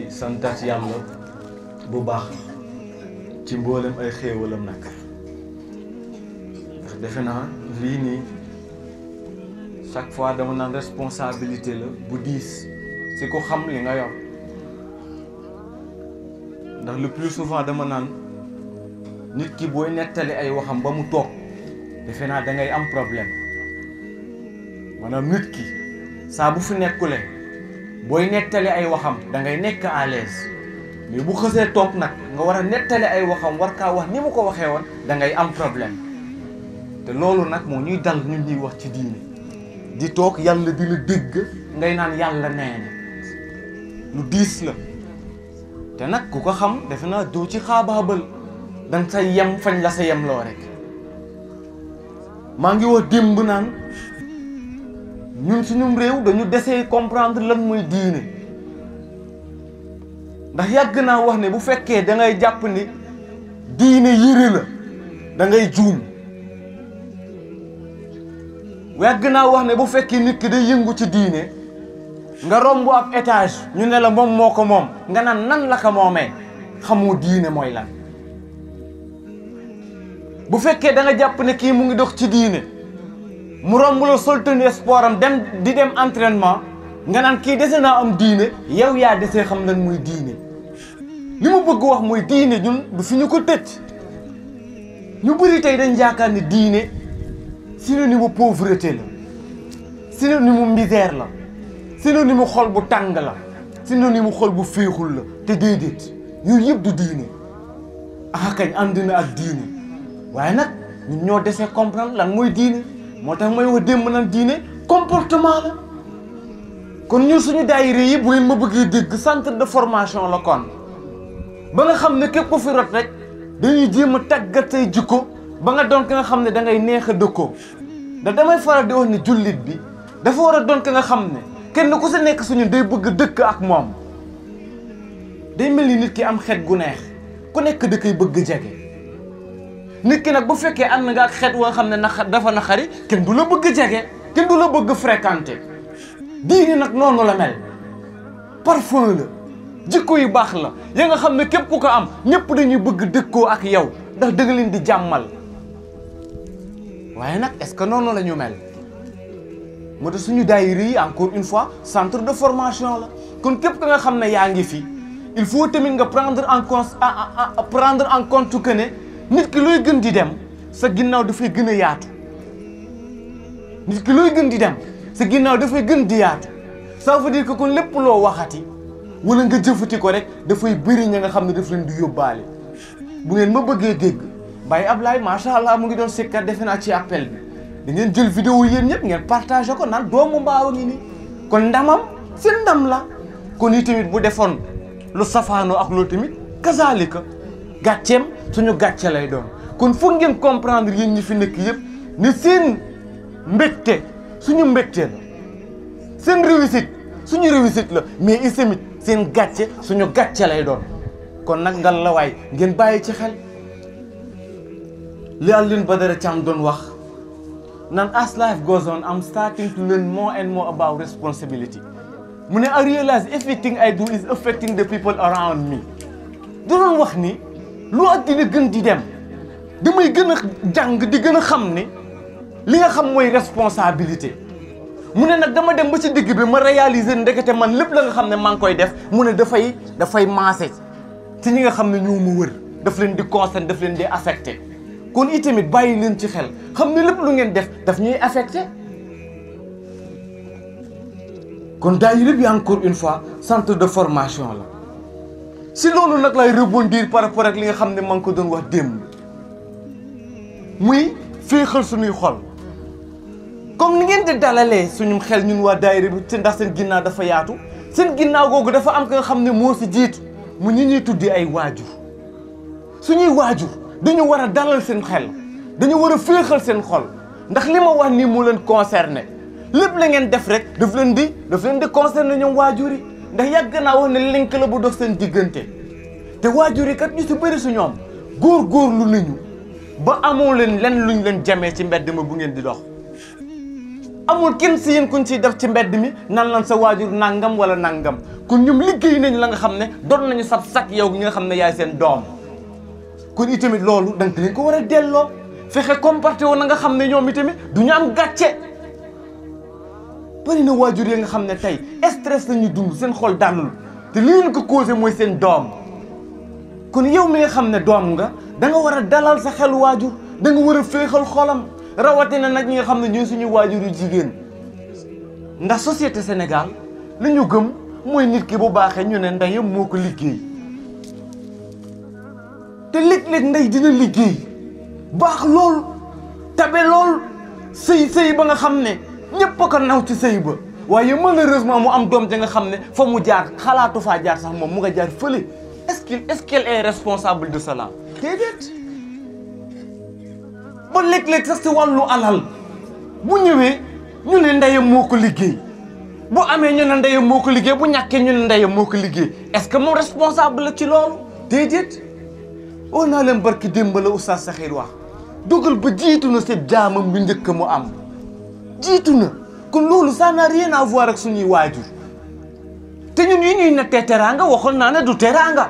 santat yàlla bu baax ci mboolem ay xéewalam nag ndax defe naa lii nii chaque fois dama naan responsabilité la bu diis si ko xam li nga yor ndax le plus souvent dama naan nit ki booy nettali ay waxam ba mu toog defe naa da ngay am problème maanaam nit ki saa bu fi nekkule booy nettali ay waxam da ngay nekk à l'aise mais bu xësee toog nag nga war a nettali ay waxam war kaa wax ni mu ko waxee woon da ngay am problème te loolu nag moo ñuy dal ñun ñuy wax ci diine di toog yàlla di la dégg ngay naan yàlla nee na lu diis la te nag ku ko xam defe naa doo ci xaabaabal danga sa yem fañ la sa yem loo rek maa ngi wax démb naan ñun suñum réew dañu desee comprendre lan mooy diine ndax yàgg naa wax ne bu fekkee da ngay jàpp ni diine yére la da ngay juum yàgg naa wax ne bu fekkee nit ki day yëngu ci diine nga romb ab étage ñu ne la moom moo ko moom nga naan nan la ko moomee xamoo diine mooy lan bu fekkee da nga jàpp ne kii mu ngi dox ci diine mu romb la sol tenue sport am di dem entraînement nga naan kii dese naa am diine yow yaa desee xam lan muy diine li mu bëgg wax mooy diine ñun du fi ñu ko tëj ñu bëri tey dañ yaakaar ne diine synonyme mu pauvreté la synonyme mu misère la synonyme mu xol bu tàng la synonyme mu xol bu féexul la te déedéet yooyu yëpp du diine ah kañ ànd na ak diine waaye nag ñun ñoo desee comprendre lan mooy diine moo tax may wax démb naan diine comportement la kon ñun suñu daayira yi bu ngeen ma bëggee dégg centre de formation la kon ba nga xam ne képp ku fi rot rek dañuy jéem a tàggat say jikko ba nga doon ka nga xam ne da ngay neex a dëkkoo da damay faral di wax ne jullit bi dafa war a doon ka nga xam ne kenn ku si nekk suñu day bëgg dëkk ak moom day mel ni nit ki am xet gu neex ku nekk da koy bëgg jege nit ki nag bu fekkee ànd nga ak xet wa nga xam ne dafa naxari kenn du la bëgg jege kenn du la bëgg fréquenter diine nag noonu la mel parfum la jikko yu baax la ya nga xam ne képp ku ko am ñëpp dañuy bëgg dëkkoo ak yow ndax dëgg leen di jàmmal waaye nag est-ce que noonu la ñu mel moo tax suñu daayira yi encore une fois centre de formation la kon képp ka nga xam ne yaa ngi fi il faut tamit nga prendre en compte que ne nit ki looy gën di dem sa ginnaaw dafay gën a yaatu nit ki looy gën di dem sa ginnaaw dafay gën di yaatu ça veut dire que kon lépp loo waxati wala nga jëfati ko rek dafay bëri ña nga xam ne daf leen di yóbbaale bu ngeen ma bëggee dégg Baye Ablaye macha allah mu ngi doon sikkat defe naa ci appel bi da ngeen jël vidéo yéen ñëpp ngeen partagé ko naan doomu mbaaw a ngi nii kon ndamam seen ndam la kon yi tamit bu defoon lu safaanoo ak loolu tamit kazaalika gàcceem suñu gàcce lay doon kon foog ngeen comprendre yéen ñi fi nekk yëpp ne seen mbégte suñu mbégte la seen réussite suñu réussite la mais itamit seen gàcce suñu gàcce lay doon kon nag ngal la waay ngeen bàyyi ci xel li Alioune Badara Thiam doon wax naan as life goes on I'm starting to learn more and more about responsibility mu ne I realize everything I do is affecting the people around me doon wax ni lu àddina gën di dem damay gën a jàng di gën a xam ni li nga xam mooy responsabilité mu ne nag dama dem ba ci digg bi ma réaliser ndekete man lépp la nga xam ne maa ngi koy def mu ne dafay maase ci ñi nga xam ne ñoo ma wër daf leen di concerner daf leen di affecté kon itamit bàyyi leen ci xel xam ne lépp lu ngeen def daf ñuy affecté kon daayira bi encore une fois centre de formation la si loolu nag lay rebondir par rapport ak li nga xam ne maa ngi ko doon wax démb muy féexal suñuy xol comme ni ngeen di dalalee suñu xel ñun waa daayira bi te ndax seen ginnaaw dafa yaatu seen ginnaaw googu dafa am ka nga xam ne moo si jiitu mu ñi ñuy tuddee ay waajur suñuy waajur dañu war a dalal seen xel dañu war a féexal seen xol ndax li ma wax nii moo leen concerné lépp la ngeen def rek daf leen di concerné ñoom waajur yi ndax yàgg naa wax ne link la bu dox seen diggante te waajur yi kat ñu si bëri su ñoom góor-góorlu nañu ba amoo leen lenn luñ leen jamee ci mbedd ma bu ngeen di dox amul kenn si yéen kuñ ciy def ci mbedd mi nan lan sa waajur nangam wala nangam kon ñoom liggéey nañ la nga xam ne doon nañu sab sak yow gi nga xam ne yaay seen doom kon itamit loolu da nga leen ko war a delloo fexe comporté woon na nga xam ne ñoom itamit du ñu am gàcce bëri na waajur yi nga xam ne tey stress la ñuy dund seen xol daanul te li leen ko causé mooy seen doom kon yow mi nga xam ne doom nga da nga war a dalal sa xel waajur da nga war a féexal xolam rawatina nag ñi nga xam ne ñooy suñu waajur yu jigéen ndax société Sénégal li ñu gëm mooy nit ki bu baaxee ñu ne ndeyam moo ko liggéey te léeg-léeg ndey dina liggéey baax lool tabe lool sëy ba nga xam ne ñëpp a ko naw ci sëy ba waaye malheureusement mu am doom ja nga xam ne fa mu jaar xalaatu faa jaar sax moom mu nga jaar fële est-ce qu'elle est responsable de cela déedéet ba léeg-léeg sax si wàllu alal bu ñëwee ñu ne ndeyam moo ko liggéey bu amee ñu ne ndeyam moo ko liggéey bu ñàkkee ñu ne ndeyam moo ko liggéey est-ce que moom responsable la ci loolu déedéet oo naa leen barki démb la Oustaz Sakhir wax dogal ba jiitu na si jaamam bi njëkk mu am jiitu na kon loolu ça n'a rien à voir ak suñuy waajur te ñun yi ñuy nattee teraanga waxoon naa ne du teraanga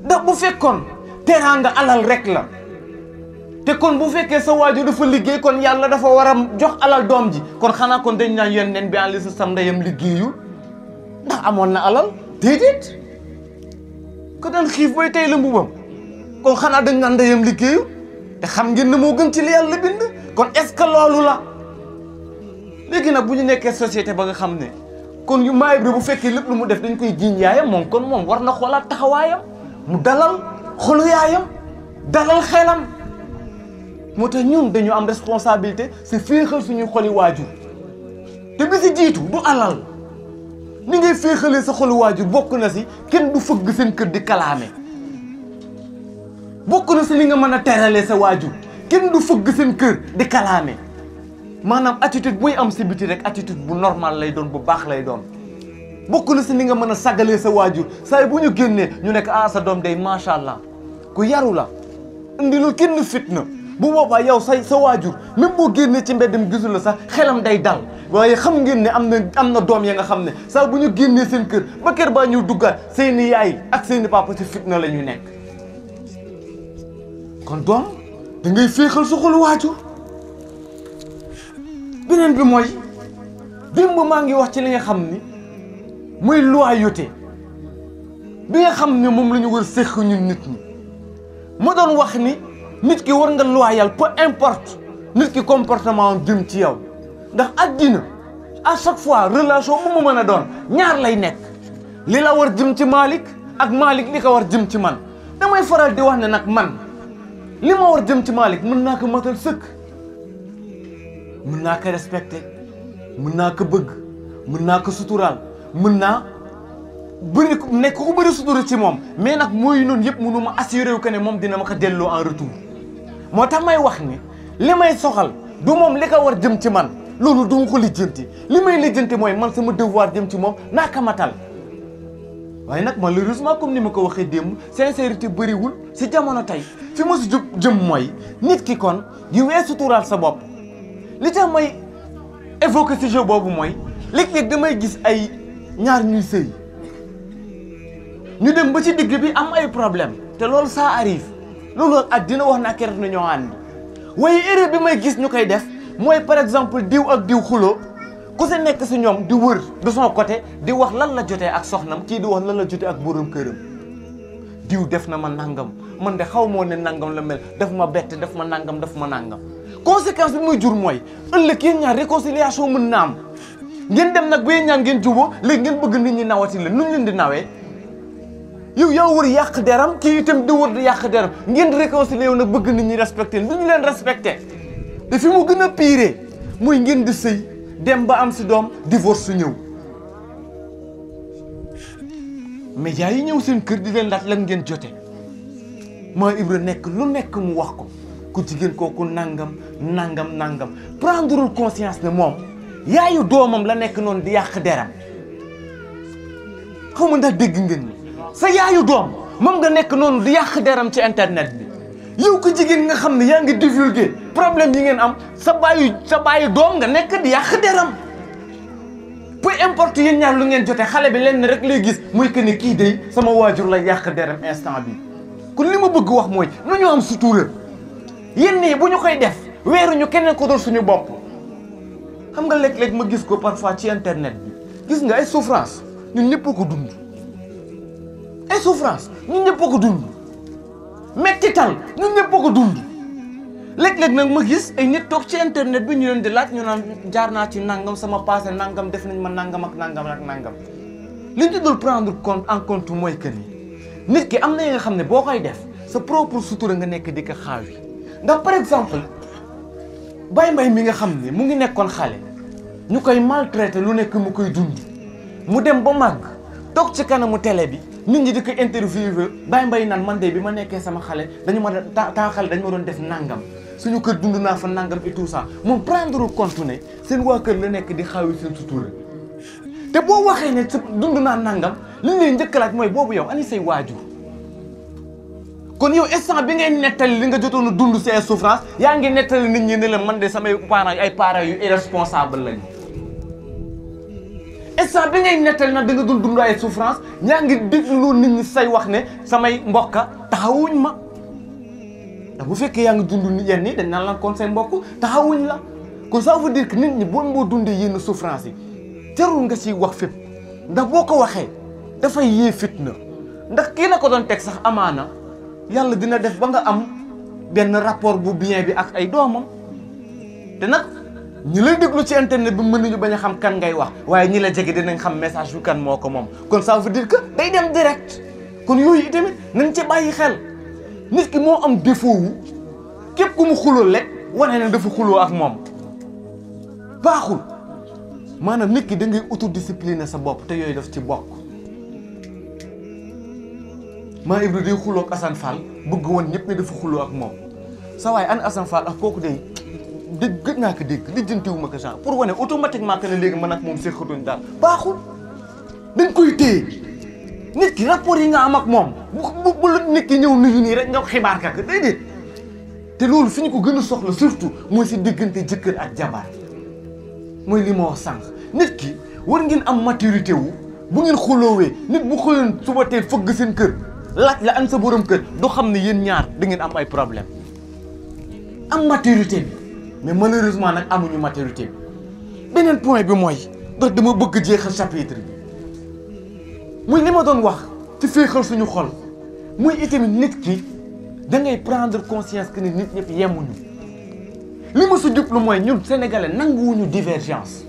ndax bu fekkoon teraanga alal rek la te kon bu fekkee sa waajur dafa liggéey kon yàlla dafa war a jox alal doom ji kon xanaa kon dañ naan yónneen bi alayhi salaam ndeyam liggéeyul ndax amoon na alal déedéet ko daan xiif bay tey la mbubam kon xanaa dañ naan ndeyam liggéeyul te xam ngeen ne moo gën ci li yàlla bind kon est-ce que loolu la léegi nag bu ñu nekkee société ba nga xam ne kon yu Maa Ibra bu fekkee lépp lu mu def dañ koy jiiñ yaayam moom kon moom war na xoolaat taxawaayam mu dalal xolu yaayam dalal xelam moo tax ñun dañu am responsabilité c'est féexal suñuy xoli waajur te bi si jiitu du alal ni ngay féexalee sa xolu waajur bokk na si kenn du fëgg seen kër di kalaame bokk na si li nga mën a teralee sa waajur kenn du fëgg seen kër di kalaame maanaam attitude buy am si biti rek attitude bu normal lay doon bu baax lay doon bokk na si li nga mën a sagalee sa waajur saa bu ñu génnee ñu nekk ah sa doom day macha allah ku yaru la indi lu kenn fitna bu boobaa yow sa waajur même boo génnee ci mbeddam gisul la sax xelam day dal waaye xam ngeen ne am na doom ya nga xam ne saa bu ñu génnee seen kër ba kër baa ñu duggaat seeni yaay ak seeni papa ci fitna la ñuy nekk kon doom da ngay féexal sa xolu waajur beneen bi mooy démb maa ngi wax ci li nga xam ni muy loyauté bi nga xam ne moom la ñu war séq ñun nit ñi ma doon wax ni nit ki war nga loyal peu importe nit ki comportement am jëm ci yow ndax àddina à chaque fois relation bu mu mën a doon ñaar lay nekk li la war jëm ci Malick ak Malick li ko war jëm ci man damay faral di wax ne nag man li ma war jëm ci Malick mën naa ko matal sëkk mën naa ko respecté mën naa ko bëgg mën naa ko suturaal mën naa bëri nekk ku bëri sutura ci moom mais nag mooy noonu yëpp mënu ma assuré wu que ne moom dina ma ko delloo en retour moo tax may wax ni li may soxal du moom li ko war jëm ci man loolu du ma ko lijjanti li may lijjanti mooy man sama devoir jëm ci moom naa ko matal waaye nag malheureusement comme ni ma ko waxee démb sincérité bëriwul si jamono tey fi ma si jëm mooy nit ki kon di weesu suturaal sa bopp li tax may évoquer sujet boobu mooy léeg-léeg damay gis ay ñaar ñuy sëy ñu dem ba ci digg bi am ay problème te loolu ça arrive loolu ak dina wax naa keroog na ñoo ànd waaye erreur bi may gis ñu koy def mooy par exemple diw ak diw xuloo ku si nekk si ñoom di wër de son côté di wax lan la jotee ak soxnam kii di wax lan la jotee ak borom këram diw def na ma nangam man de xaw moo ne nangam la mel daf ma bett daf ma nangam daf ma nangam conséquence bi muy jur mooy ëllëg yéen ñaar réconciliation mën na am ngeen dem nag ba yéen ñaar ngeen juboo léegi ngeen bëgg nit ñi nawati la nuñ leen di nawee yow yaa wër yàq deram kii itam di wër di yàq deram ngeen réconcilier yow nag bëgg nit ñi respecté lu ñu leen respecté te fi mu gën a pire muy ngeen di sëy dem ba am si doom divorce su ñëw médias yi ñëw seen kër di leen laaj lan ngeen jote Maa Ibra nekk lu nekk mu wax ko ku jigéen kooku nangam prendrewul conscience ne moom yaayu doomam la nekk noonu di yàq deram xaw ma ndax dégg ngeen ni sa yaayu doom moom nga nekk noonu di yàq deram ci internet bi yow ko jigéen nga xam ne yaa ngi divulguer problème yi ngeen am sa bàyyi doom nga nekk di yàq deram peu importe yéen ñaar lu ngeen jotee xale bi lenn rek lay gis muy que ni kii day sama waajur la yàq deram instant bi kon li ma bëgg wax mooy nu ñu am sutura yéen nii bu ñu koy def weeruñu keneen ko doon suñu bopp xam nga léeg-léeg ma gis ko parfois ci internet bi gis nga ay souffrance ñun ñëpp ko dund ay souffrance ñun ñëpp ko dund mettital ñun ñëpp ko dund léeg-léeg nag ma gis ay nit toog ci internet bi ñu leen di laaj ñu naan jaar naa ci nangam sama passé nangam def nañ ma nangam ak nangam ak nangam li ñu dul prendre en compte mooy que ni nit ki am na yi nga xam ne boo koy def sa propre sutura nga nekk di ko xaawi ndax par exemple Baye Mbaye mi nga xam ne mu ngi nekkoon xale ñu koy maltraité lu nekk mu koy dund mu dem ba màgg toog ci kanamu télé bi nit ñi di ko interviewé Baye Mbaye naan man de bi ma nekkee sama xale dañu ma xale dañu ma doon def nangam suñu kër dund naa fa nangam et tout ça moom prendre compte ne seen waa kër la nekk di xaawi seen sutura te boo waxee ne sa dund naa nangam li ñu lay njëkk laaj mooy boobu yow ani say waajur kon yow instant bi ngay nettali li nga jotoon a dund si ay souffrance yaa ngi nettali nit ñi ne la man de samay parents ay parents yu irresponsable lañu instant bi ngay nettali nag da nga dund ay souffrance ñaa ngi déglu nit ñi say wax ne samay mbokka taxawuñ ma ndax bu fekkee yaa ngi dund yenn nii dañ naan la kon seen mbokk taxawuñ la kon ça veut dire que nit ñi boo dundee yenn souffrance yi jarul nga siy wax fépp ndax boo ko waxee dafay yee fitna ndax kii la ko doon teg sax amaana yàlla dina def ba nga am benn rapport bu bien bi ak ay doomam te nag ñi lay déglu ci internet bi mën nañu bañ a xam kan ngay wax waaye ñi la jege dinañ xam message bi kan moo ko moom kon ça veut dire que day dem direct kon yooyu itamit nañ ci bàyyi xel nit ki moo am défaut wu képp ku mu xuloo lekk wane ne dafa xuloo ak moom baaxul maanaam nit ki da ngay autodiscipliner sa bopp te yooyu daf ci bokk maa Ibra day xuloo ak Assane Fall bëgg woon ñëpp ne dafa xuloo ak moom sa waaye an Assane Fall ak kooku day dégg gëj naa ko dégg lijjantiwu ma ko genre pour wane automatiquement que ne léegi man ak moom seqatuñ daal baaxul dañ koy téye nit ki rapport yi nga am ak moom bu la nit ki ñëw nuyu nii rek nga xibaar ka déedéet te loolu fi ñu ko gën a soxla surtout mooy si diggante jëkkër ak jabar mooy li ma wax sànq nit ki war ngeen am maturité wu bu ngeen xuloowee nit bu xëyoon suba teel fëgg seen kër laaj la an sa borom kër doo xam ne yéen ñaar da ngeen am ay problème am maturité bi mais malheureusement nag amuñu maturité bi beneen point bi mooy ndax dama bëgg jeexal chapitre bi muy li ma doon wax ci féexal suñu xol muy itamit nit ki da ngay prendre conscience que ni nit ñëpp yemuñu li ma su jublu mooy ñun sénégalais nanguwuñu divergence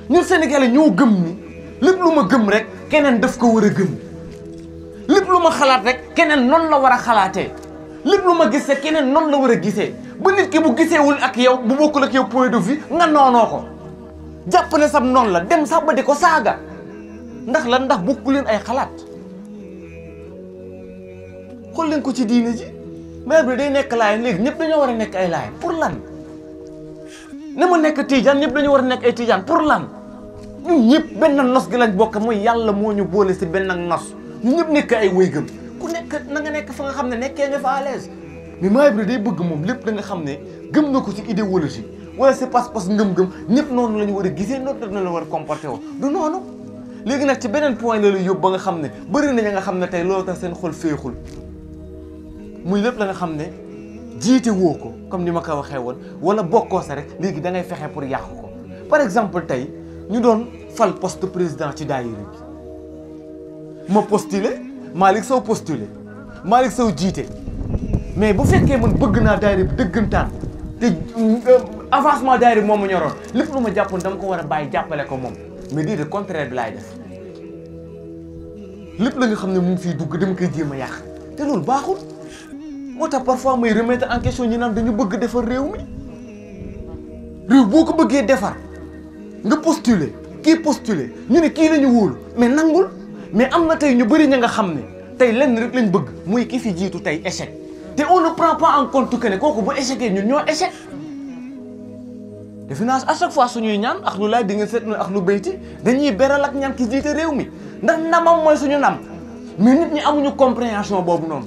ñun sénégalais ñoo gëm ni lépp lu ma gëm rek keneen daf ko war a gëm lépp lu ma xalaat rek keneen noonu la war a xalaatee lépp lu ma gisee keneen noonu la war a gisee ba nit ki bu giseewul ak yow bu bokkul ak yow point de vue nga noonoo ko jàpp ne sam noonu la dem sax ba di ko saaga ndax lan ndax bokku leen ay xalaat xool leen ko ci diine ji mais bi day nekk laayeen léegi ñëpp dañoo war a nekk ay laayeen pour lan ne ma nekk tijaan ñëpp dañoo war a nekk ay tijaan pour lan ñun ñëpp benn nos gi lañ bokk mooy yàlla moo ñu boole si benn nos ñun ñëpp nekk ay wéygëm ku nekk na nga nekk fa nga xam ne nekkee nga fa à l'aise mais maa bi day bëgg moom lépp da nga xam ne gëm na ko ci idéologie wala c'est pas-pas ngëm-ngëm ñëpp noonu la ñu war a gisee noonu la war a comporté woo du noonu léegi nag ci beneen point la yóbbu ba nga xam ne bëri na ña nga xam ne tey loolu tax seen xol féexul muy lépp la nga xam ne jiite woo ko comme ni ma ko waxee woon wala bokkoo sa rek léegi da ngay fexe pour yàq ko par exemple tey ñu doon fal poste président ci daayira bi ma postulé Malick Sow postulé Malick Sow jiite mais bu fekkee man bëgg naa daayira bi dëggantaan te avancement daayira bi moom ma ñoroon lépp lu ma jàppoon dama ko war a bàyyi jàppale ko moom mais lii de contraire bi laay def lépp la nga xam ne mu ngi fiy dugg dama koy jéem a yàq te loolu baaxul moo tax parfois may remettre en question ñi naan dañu bëgg defar réew mi réew boo ko bëggee defar nga postuler kii postuler ñu ne kii la ñu wóolu mais nangul mais am na tey ñu bëri ña nga xam ne tey lenn rek lañ bëgg muy ki fi jiitu tey échec te on ne prend pas en compte que ne kooku bu échecee ñun ñoo échec defe naa à chaque fois suñuy ñaan ak lu laay di ngeen seet ak lu bayti dañuy beral ak ñaan ki jiite réew mi ndax ndamam mooy suñu ndam mais nit ñi amuñu compréhension boobu noonu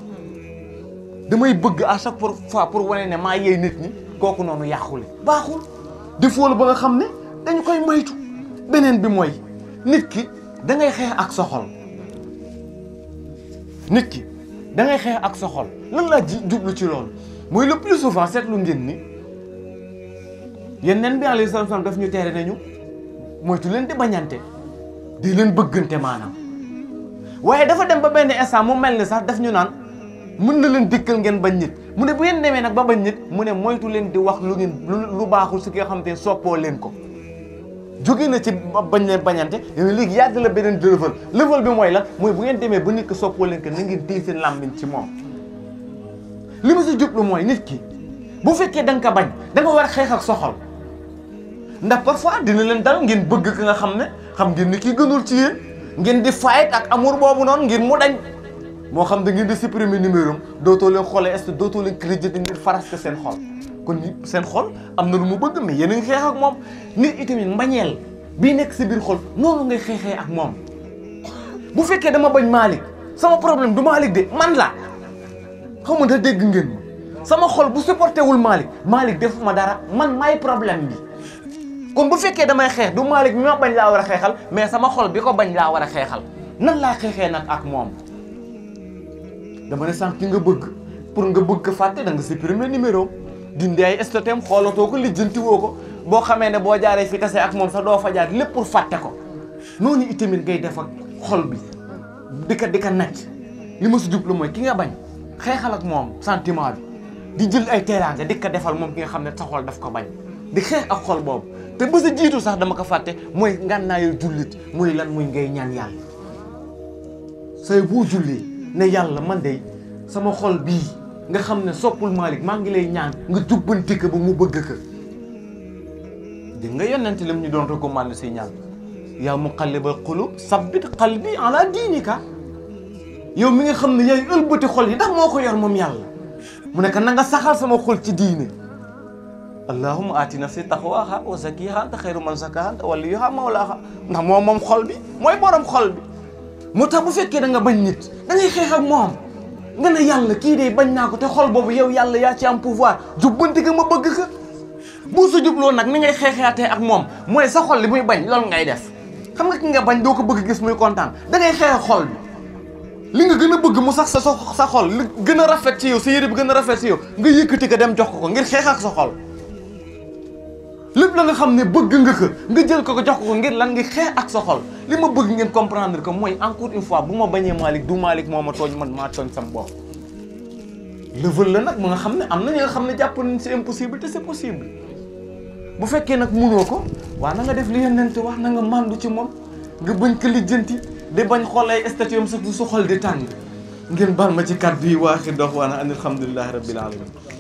damay bëgg à chaque fois pour wane ne maa yey nit ñi kooku noonu yàqule baaxul defoo la ba nga xam ne dañu koy moytu. beneen bi mooy nit ki da ngay xeex ak sa xol nit ki da ngay xeex ak sa xol lan laa jublu ci loolu mooy le plus souvent seetlu ngeen ni yeneen bi alayhi salaam daf ñu tere nañu moytu leen di bañante di leen bëggante maanaam waaye dafa dem ba benn instant mu mel ni sax daf ñu naan mën na leen dikkal ngeen bañ nit mu ne bu ngeen demee nag ba bañ nit mu ne moytu leen di wax lu ngeen lu baaxul si ki nga xam te soppoo leen ko jóge na ci bañ leen bañante yow léegi yàgg la beneen level bi mooy lan mooy bu ngeen demee ba nit ko soppoo leen ko na ngeen téye seen làmmiñ ci moom li ma si jublu mooy nit ki bu fekkee da nga ko bañ da nga war a xeex ak sa xol ndax parfois dina leen dal ngeen bëgg ki nga xam ne xam ngeen ni kii gënul ci yéen ngeen di fight ak amour boobu noonu ngir mu dañ moo xam da ngeen di supprimer numéro am dootoo leen xoolee est-ce que dootoo leen crédit ngir faras ko seen xol kon seen xol am na lu mu bëgg mais yéen a ngi xeex ak moom nit itamit mbañeel bii nekk si biir xol noonu ngay xeexee ak moom bu fekkee dama bañ Malick sama problème du Malick de man la xaw ma da dégg ngeen ma sama xol bu supporté wul Malick defuma dara man maay problème bi kon bu fekkee damay xeex du Malick mi ma bañ laa war a xeexal mais sama xol bi ko bañ laa war a xeexal nan laa xeexee nag ak moom dama ne sànq ki nga bëgg pour nga bëgg ko fàtte da nga supprimer numéro dindi ay stotem xoolatoo ko lijjanti woo ko boo xamee ne boo jaaree fi tase ak moom sax doo fa jaar lépp pour fàtte ko noonu itamit ngay def ak xol bi di ko nacc li ma si jublu mooy ki nga bañ xeexal ak moom sentiment bi di jël ay teraanga di ko defal moom ki nga xam ne sa xol daf ko bañ di xeex ak xol boobu te ba sa jiitu sax dama ko fàtte mooy ngànnaayu jullit muy lan muy ngay ñaan yàlla say boo jullee ne yàlla man de sama xol bii nga xam ne soppul Malick maa ngi lay ñaan nga jubbanti ko ba mu bëgg ko dégg nga yonent lim ñu doon recommandé si ñaan yaa muqallibal qulub sabbit qalbi ala diinika yow mi nga xam ne yaay ëlbati xol yi ndax moo ko yor moom yàlla mu nekk na nga saxal sama xol ci diine allahumma aati nafsi taqwaha wa zakkiha anta xayru man zakkaha anta waliyuha mawlaha ndax moom xol bi mooy borom xol bi moo tax bu fekkee da nga bañ nit da ngay xeex ak moom nga ne yàlla kii de bañ naa ko te xol boobu yow yàlla yaa ci am pouvoir jubbanti ko ma bëgg ko bu sa jubloo nag ni ngay xeexaatee ak moom mooy sa xol li muy bañ loolu ngay def xam nga ki nga bañ doo ko bëgg gis muy kontaan da ngay xeex ak xol bi li nga gën a bëgg mu sax sa xol li gën a rafet ci yow sa yére bi gën a rafet ci yow nga yëkkati ko dem jox ko ngir xeex ak sa xol lépp la nga xam ne bëgg nga ko nga jël ko jox ko ngir lan nga xeex ak sa xol li ma bëgg ngeen comprendre que mooy encore une fois bu ma bañee Malick du Malick moo ma tooñ man maa tooñ sam bopp level la nag mu nga xam ne am na ñi nga xam ne jàpp nañ c'est impossible te c'est possible bu fekkee nag mënoo ko waa na nga def li yonent wax na nga màndu ci moom nga bañ ko lijjanti di bañ xool ay statut am sax su xol di tàng ngeen baal ma ci kàddu yi waaxi dox waana an alhamdulillahi rabbil alamin